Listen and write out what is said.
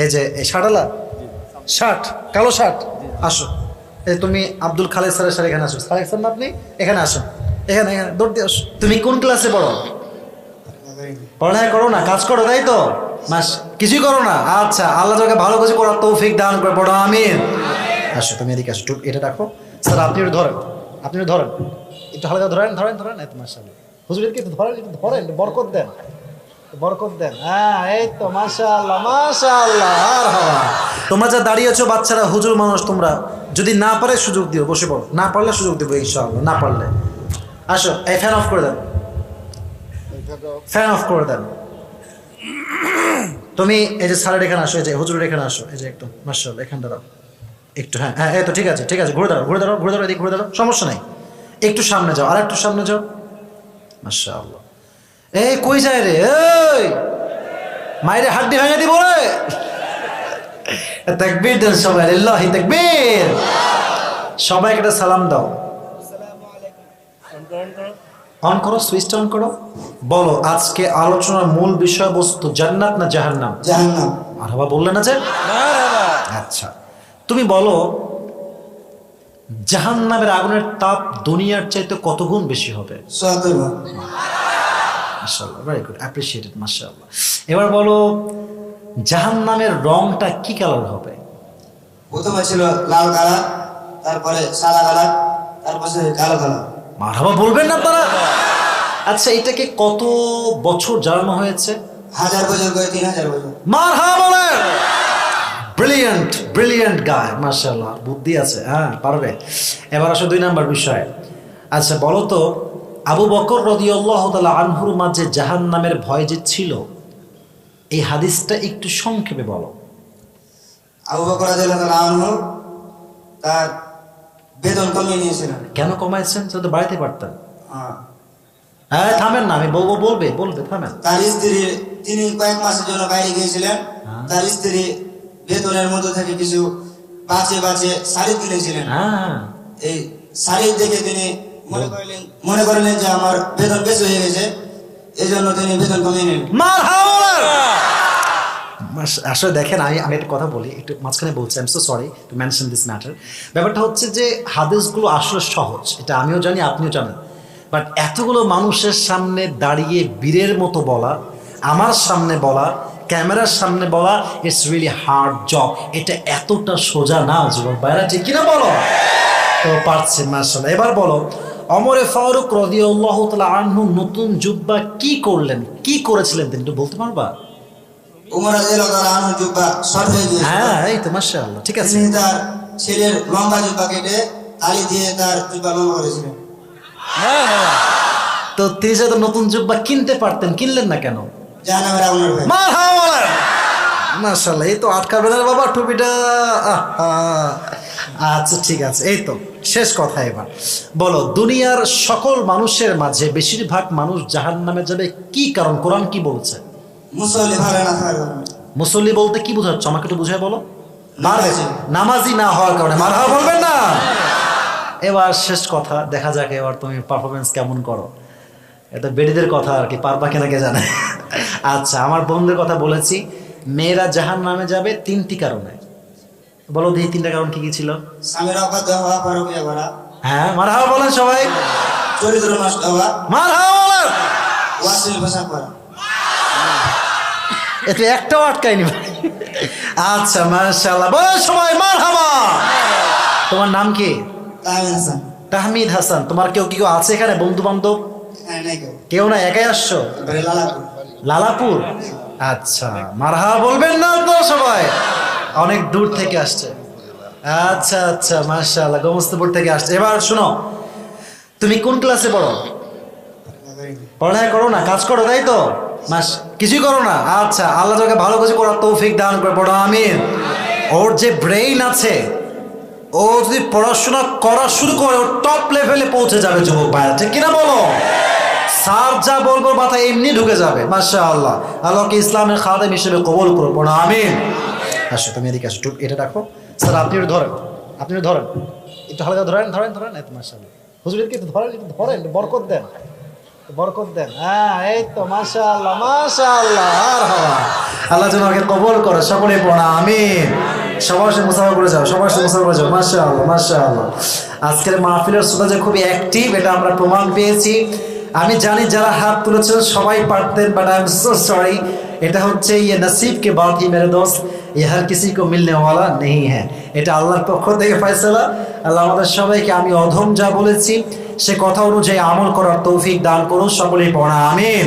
এই যে এই শার্টওয়ালা শার্ট, কালো শার্ট, আসো। এই তুমি আব্দুল খালেদ স্যারের স্যার এখানে আসো। স্যার স্যার না আপনি? এখানে আসো, এখানে এখানে দৌড় দিয়ে আসো। তুমি কোন ক্লাসে পড়ো? পড়ালেখা করো না, কাজ করো, তাই তো? মাস কিছুই করো না? আচ্ছা, আল্লাহ তোকে ভালো কিছু করার তৌফিক দান করে, পড়ো আমিন। আসো তুমি এদিকে আসো, এটা রাখো। স্যার আপনি একটু ধরেন, আপনি একটু ধরেন, একটু হালকা ধরেন ধরেন ধরেন। এই তো মাশাআল্লাহ, হুজুরকে একটু ধরেন, একটু ধরেন, বরকত দেন, বরকত দেন। হ্যাঁ এই তো মাশাআল্লাহ মাশাআল্লাহ। আর হওয়া তোমরা যা দাঁড়িয়েছো বাচ্চারা, হুজুর মানুষ, তোমরা যদি না পারে সুযোগ দিও, বসে পড়ো, না পারলে সুযোগ দেবো ইনশাআল্লাহ, না পারলে আসো। এই ফ্যান অফ করে দেন, ফ্যান অফ করে দেন। তুমি এই যে স্যারের এখানে আসো, এই যে হুজুরের এখানে আসো, এই যে একটু মাশাআল্লাহ এখানে দাঁড়াও একটু। হ্যাঁ হ্যাঁ এই তো ঠিক আছে ঠিক আছে, ঘুরে দাঁড়াও ঘুরে দাঁড়াও ঘুরে দাঁড়াও, এদিকে ঘুরে দাঁড়াও, সমস্যা নাই। একটু সামনে যাও, আর একটু সামনে যাও, মাশাআল্লাহ। এই কই যায় রে, এই মাইরে হাড্ডি ভেঙে দিব রে। তাকবীর দেন সবাই, লিল্লাহি তাকবীর। সবাইকে একটা সালাম দাও। অন করো, সুইচটা অন করো। বলো আজকে আলোচনার মূল বিষয়বস্তু জান্নাত না জাহান্নাম? জাহান্নাম। মারহাবা বললে না যে? আচ্ছা, তুমি বলো জাহান্নামের আগুনের তাপ দুনিয়ার চাইতে কত গুণ বেশি হবে? ৭০ ভাগ। মাশাআল্লাহ, ভেরি গুড, অ্যাপ্রিশিয়েটেড, মাশাআল্লাহ। এবার বলো জাহান্নামের রংটা কি কালার হবে? প্রথমে ছিল লাল কালার, তারপরে সাদা কালার, তারপরে কালো কালার। মারহাবা বলবেন না আপনারা? আচ্ছা, এটাকে কত বছর জ্বালানো হয়েছে? ১০০০ বছর করে, ৩০০০ বছর। মারহাবা বলেন। ব্রিলিয়ান্ট ব্রিলিয়ান্ট গায়, মাশাআল্লাহ, বুদ্ধি আছে, হ্যাঁ পারবে। এবার আসো ২ নাম্বার বিষয়। আচ্ছা বলো তো, আবু বকর রাদিয়াল্লাহু তাআলা আনহুর মাঝে জাহান্নামের ভয় যে ছিল, এই হাদিসটা একটু সংক্ষেপে বলো। আবু বকর রাদিয়াল্লাহু তাআলা আনহু তার বেতন কমিয়ে নিয়েছিলেন। কেন কমাইছেন? সে তো বাড়িতে পারতেন। হ্যাঁ। হ্যাঁ থামেন না, আমি বলবো, বলবে বলবে, থামেন। তার স্ত্রী, তিনি কয়েক মাসের জন্য বাইরে গিয়েছিলেন। তার স্ত্রী বেতনের মধ্যে থেকে কিছু বাঁচে বাঁচে শাড়ি কিনেছিলেন। হ্যাঁ, এই শাড়ি দেখে তিনি মনে করলেন যে আমার বেতন বেশি হয়ে গেছে, এই জন্য তিনি বেতন কমিয়ে নিলেন। আসলে দেখেন, আমি একটা কথা বলি, একটু মাঝখানে বলছি, I am so sorry to mention this matter. ব্যাপারটা হচ্ছে যে হাদিসগুলো আসলে সহজ, এটা আমিও জানি, আপনিও জানেন। বাট এতগুলো মানুষের সামনে দাঁড়িয়ে বীরের মতো বলা, আমার সামনে বলা, ক্যামেরার সামনে বলা, ইটস রিয়েলি হার্ড জব। এটা এতটা সোজা না যুবক ভাইরা, ঠিক কিনা বলো? তো পারছে মাশাআল্লাহ। এবার বলো, ওমরে ফারুক রাদিয়াল্লাহু তাআলা আনহু নতুন জুব্বা কি করলেন, কি করেছিলেন তিনি একটু বলতে পারবা? উমর রাদিয়াল্লাহু তাআলা আনহু জুব্বা শর্ট হয়ে গিয়েছিল। হ্যাঁ এই তো মাশাআল্লাহ, ঠিক আছে। তিনি তার ছেলের লম্বা জুব্বা কেটে তালি দিয়ে তার জুব্বা লম্বা করেছিলেন। তো তিনি যদি নতুন জুব্বা কিনতে পারতেন, কিনলেন না কেন? জাহান্নামের আগুনের ভয়ে। মাশাআল্লাহ, এই তো আটকাবে না বাবা টুপিটা। আচ্ছা ঠিক আছে, এই তো শেষ কথা। এবার বলো, দুনিয়ার সকল মানুষের মাঝে বেশিরভাগ মানুষ জাহান্নামে যাবে কি কারণ? কোরআন কি বলছে? মুসল্লি ভালো না থাকার কারণে। মুসল্লি বলতে কি বোঝাচ্ছ আমাকে একটু বুঝায় বলো। নামাজি না হওয়ার কারণে। মারহাবা বলবেন না? এবার শেষ কথা, দেখা যাক এবার তুমি পারফরমেন্স কেমন করো। এটা বেডিদের কথা আর কি, পারবা কিনা কে জানে। আচ্ছা, আমার বন্ধুদের কথা বলেছি, মেয়েরা জাহান্নামে যাবে ৩টি কারণে। বলো দেখি ৩টা কারণ কি কি ছিল? স্বামীর অবাধ্য হওয়া, পরকীয়া করা। হ্যাঁ মারহাবা বলেন সবাই। চরিত্র নষ্ট হওয়া। মারহাবা বলেন। অশ্লীল পোশাক পরা। এতে একটাও আটকায়নি ভাই। আচ্ছা মাশাআল্লাহ, বলেন সবাই মারহাবা। তোমার নাম কি? তাহমিদ হাসান। তাহমিদ হাসান। তোমার কেউ কি কেউ আছে এখানে, বন্ধু বান্ধব? হ্যাঁ, নাই কেউ। কেউ না, একাই আসছো? লালাপুর। লালাপুর। আচ্ছা, মারহাবা বলবেন না তো সবাই? অনেক দূর থেকে আসছে। আচ্ছা আচ্ছা মাশাআল্লাহ, গোমস্তাপুর থেকে আসছে। এবার শোনো, তুমি কোন ক্লাসে পড়ো? পড়ালেখা করো না, কাজ করো, তাই তো? কিছুই করো না? আচ্ছা, আল্লাহ তোকে ভালো কিছু করার তৌফিক দান করে, পড়ো আমিন। ওর যে ব্রেইন আছে, ও যদি পড়াশোনা করা শুরু করে, ও টপ লেভেলে পৌঁছে যাবে যুবক ভাইরা, ঠিক কিনা বলো? স্যার যা বলবো মাথায় এমনি ঢুকে যাবে। মাশাআল্লাহ, আল্লাহকে ইসলামের খাদেম হিসেবে কবুল করো, পড়ো আমিন। আসো তুমি এদিকে আসো, এটা রাখো। স্যার আপনি একটু ধরেন, আপনি একটু ধরেন, একটু হালকা ধরেন ধরেন ধরেন। এত মাশাআল্লাহ, হুজুরকে একটু ধরেন, একটু ধরেন, বরকত দেন, বরকত দেন। হ্যাঁ, এই তো মাশাআল্লাহ মাশাআল্লাহ। আর হওয়া আল্লাহ যেন আমাকে কবুল করে, সকলে পড়া আমিন। সবার সাথে মুসাফা করে যাও, সবার সাথে মুসাফা করে যাও। মাশাআল্লাহ মাশাআল্লাহ। আজকের মাহফিলের শ্রোতা যে খুবই অ্যাক্টিভ, এটা আমরা প্রমাণ পেয়েছি। আমি জানি যারা হাত তুলেছেন সবাই পারতেন, but I am so sorry. এটা হচ্ছে ये नसीब के बात ही मेरे दोस्त, ये हर किसी को मिलने वाला नहीं है। এটা আল্লাহর পক্ষ থেকে ফয়সালা। আল্লাহ আমাদের সবাইকে আমি অধম যা বলেছি সে কথা অনুযায়ী আমল করার তৌফিক দান করুন, সকলেই পড়া আমিন।